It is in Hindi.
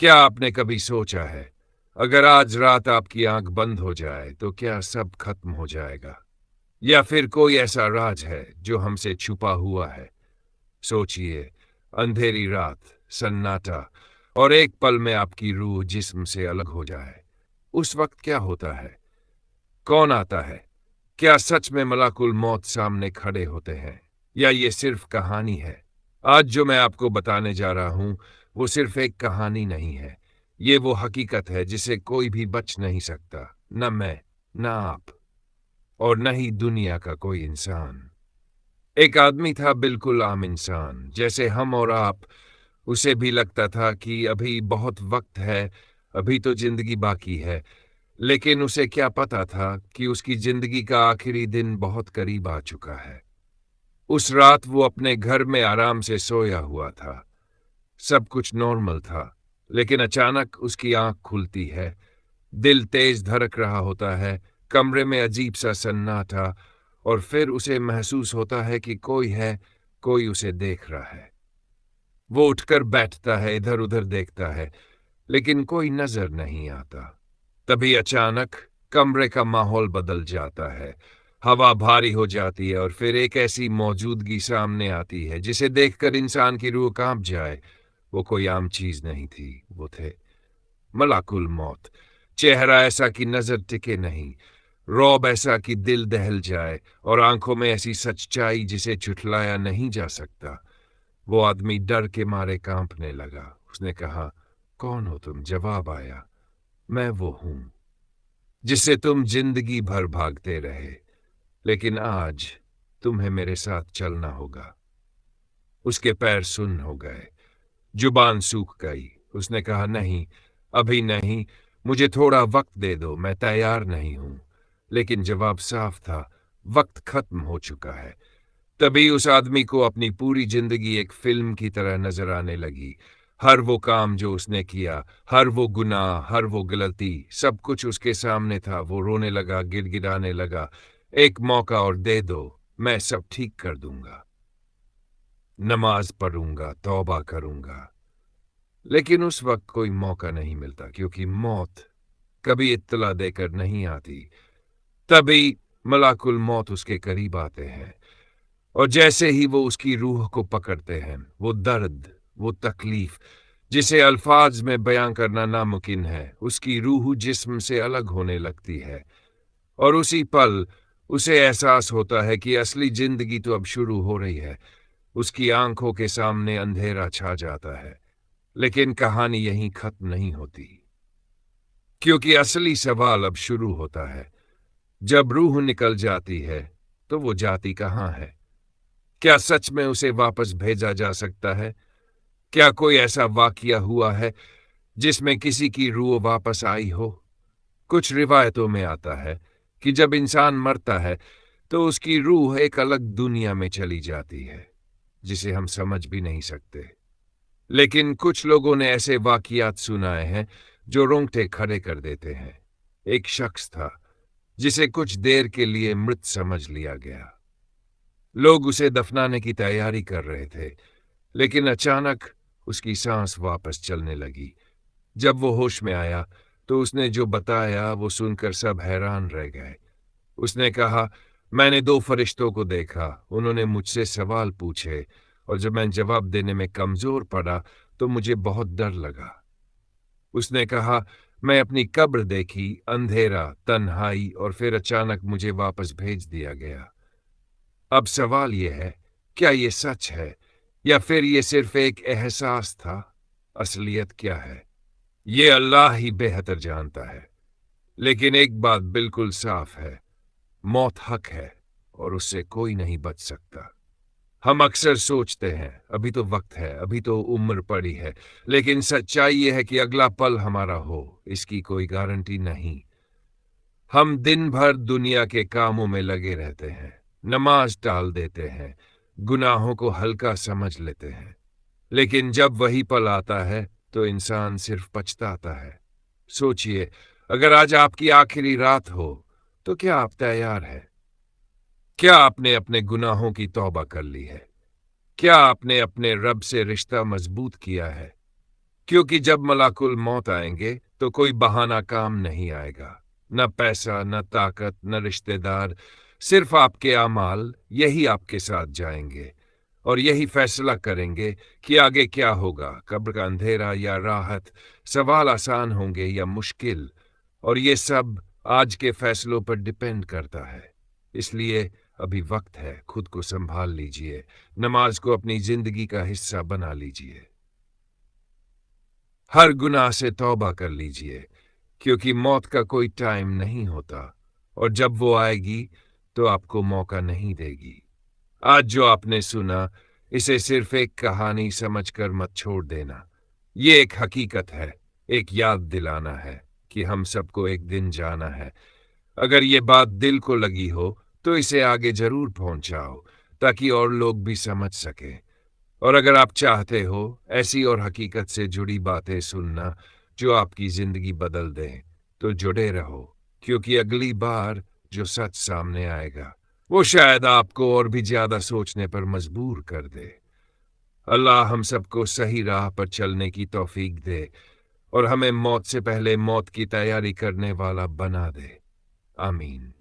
क्या आपने कभी सोचा है, अगर आज रात आपकी आंख बंद हो जाए तो क्या सब खत्म हो जाएगा? या फिर कोई ऐसा राज है जो हमसे छुपा हुआ है? सोचिए, अंधेरी रात, सन्नाटा, और एक पल में आपकी रूह जिस्म से अलग हो जाए। उस वक्त क्या होता है? कौन आता है? क्या सच में मलाकुल मौत सामने खड़े होते हैं, या ये सिर्फ कहानी है? आज जो मैं आपको बताने जा रहा हूं, वो सिर्फ एक कहानी नहीं है। ये वो हकीकत है जिसे कोई भी बच नहीं सकता, न मैं, न आप, और न ही दुनिया का कोई इंसान। एक आदमी था, बिल्कुल आम इंसान, जैसे हम और आप। उसे भी लगता था कि अभी बहुत वक्त है, अभी तो जिंदगी बाकी है। लेकिन उसे क्या पता था कि उसकी जिंदगी का आखिरी दिन बहुत करीब आ चुका है। उस रात वो अपने घर में आराम से सोया हुआ था। सब कुछ नॉर्मल था, लेकिन अचानक उसकी आंख खुलती है। दिल तेज धड़क रहा होता है, कमरे में अजीब सा सन्नाटा, और फिर उसे महसूस होता है कि कोई है, कोई उसे देख रहा है। वो उठकर बैठता है, इधर उधर देखता है, लेकिन कोई नजर नहीं आता। तभी अचानक कमरे का माहौल बदल जाता है। हवा भारी हो जाती है, और फिर एक ऐसी मौजूदगी सामने आती है जिसे देखकर इंसान की रूह कांप जाए। वो कोई आम चीज नहीं थी, वो थे मलाकुल मौत। चेहरा ऐसा कि नजर टिके नहीं, रौब ऐसा कि दिल दहल जाए, और आंखों में ऐसी सच्चाई जिसे झुठलाया नहीं जा सकता। वो आदमी डर के मारे कांपने लगा। उसने कहा, कौन हो तुम? जवाब आया, मैं वो हूं जिससे तुम जिंदगी भर भागते रहे, लेकिन आज तुम्हें मेरे साथ चलना होगा। उसके पैर सुन्न हो गए, जुबान सूख गई। उसने कहा, नहीं, अभी नहीं, मुझे थोड़ा वक्त दे दो, मैं तैयार नहीं हूं। लेकिन जवाब साफ था, वक्त खत्म हो चुका है। तभी उस आदमी को अपनी पूरी जिंदगी एक फिल्म की तरह नजर आने लगी। हर वो काम जो उसने किया, हर वो गुनाह, हर वो गलती, सब कुछ उसके सामने था। वो रोने लगा, गिड़गिड़ाने लगा, एक मौका और दे दो, मैं सब ठीक कर दूंगा, नमाज पढ़ूंगा, तौबा करूंगा। लेकिन उस वक्त कोई मौका नहीं मिलता, क्योंकि मौत कभी इत्तला देकर नहीं आती। तभी मलाकुल मौत उसके करीब आते हैं, और जैसे ही वो उसकी रूह को पकड़ते हैं, वो दर्द, वो तकलीफ जिसे अल्फाज में बयां करना नामुमकिन है, उसकी रूह जिस्म से अलग होने लगती है। और उसी पल उसे एहसास होता है कि असली जिंदगी तो अब शुरू हो रही है। उसकी आंखों के सामने अंधेरा छा जाता है। लेकिन कहानी यहीं खत्म नहीं होती, क्योंकि असली सवाल अब शुरू होता है। जब रूह निकल जाती है, तो वो जाती कहाँ है? क्या सच में उसे वापस भेजा जा सकता है? क्या कोई ऐसा वाकया हुआ है जिसमें किसी की रूह वापस आई हो? कुछ रिवायतों में आता है कि जब इंसान मरता है तो उसकी रूह एक अलग दुनिया में चली जाती है, जिसे हम समझ भी नहीं सकते। लेकिन कुछ लोगों ने ऐसे वाकयात सुनाए हैं जो रोंगटे खड़े कर देते हैं। एक शख्स था जिसे कुछ देर के लिए मृत समझ लिया गया। लोग उसे दफनाने की तैयारी कर रहे थे, लेकिन अचानक उसकी सांस वापस चलने लगी। जब वो होश में आया तो उसने जो बताया वो सुनकर सब हैरान रह गए। उसने कहा, मैंने दो फरिश्तों को देखा, उन्होंने मुझसे सवाल पूछे, और जब मैं जवाब देने में कमजोर पड़ा तो मुझे बहुत डर लगा। उसने कहा, मैं अपनी कब्र देखी, अंधेरा, तन्हाई, और फिर अचानक मुझे वापस भेज दिया गया। अब सवाल यह है, क्या ये सच है, या फिर ये सिर्फ एक एहसास था? असलियत क्या है, ये अल्लाह ही बेहतर जानता है। लेकिन एक बात बिल्कुल साफ है, मौत हक है, और उससे कोई नहीं बच सकता। हम अक्सर सोचते हैं, अभी तो वक्त है, अभी तो उम्र पड़ी है, लेकिन सच्चाई यह है कि अगला पल हमारा हो, इसकी कोई गारंटी नहीं। हम दिन भर दुनिया के कामों में लगे रहते हैं, नमाज टाल देते हैं, गुनाहों को हल्का समझ लेते हैं, लेकिन जब वही पल आता है तो इंसान सिर्फ पछताता है। सोचिए, अगर आज आपकी आखिरी रात हो तो क्या आप तैयार हैं? क्या आपने अपने गुनाहों की तौबा कर ली है? क्या आपने अपने रब से रिश्ता मजबूत किया है? क्योंकि जब मलाकुल मौत आएंगे तो कोई बहाना काम नहीं आएगा। न पैसा, न ताकत, न रिश्तेदार, सिर्फ आपके अमाल यही आपके साथ जाएंगे और यही फैसला करेंगे कि आगे क्या होगा, कब्र का अंधेरा या राहत, सवाल आसान होंगे या मुश्किल। और ये सब आज के फैसलों पर डिपेंड करता है। इसलिए अभी वक्त है, खुद को संभाल लीजिए, नमाज को अपनी जिंदगी का हिस्सा बना लीजिए, हर गुनाह से तौबा कर लीजिए, क्योंकि मौत का कोई टाइम नहीं होता और जब वो आएगी तो आपको मौका नहीं देगी। आज जो आपने सुना, इसे सिर्फ एक कहानी समझकर मत छोड़ देना। ये एक हकीकत है, एक याद दिलाना है कि हम सबको एक दिन जाना है। अगर ये बात दिल को लगी हो तो इसे आगे जरूर पहुंचाओ, ताकि और लोग भी समझ सकें। और अगर आप चाहते हो ऐसी और हकीकत से जुड़ी बातें सुनना जो आपकी जिंदगी बदल दें, तो जुड़े रहो, क्योंकि अगली बार जो सच सामने आएगा वो शायद आपको और भी ज्यादा सोचने पर मजबूर कर दे। अल्लाह हम सबको सही राह पर चलने की तौफीक दे और हमें मौत से पहले मौत की तैयारी करने वाला बना दे। आमीन।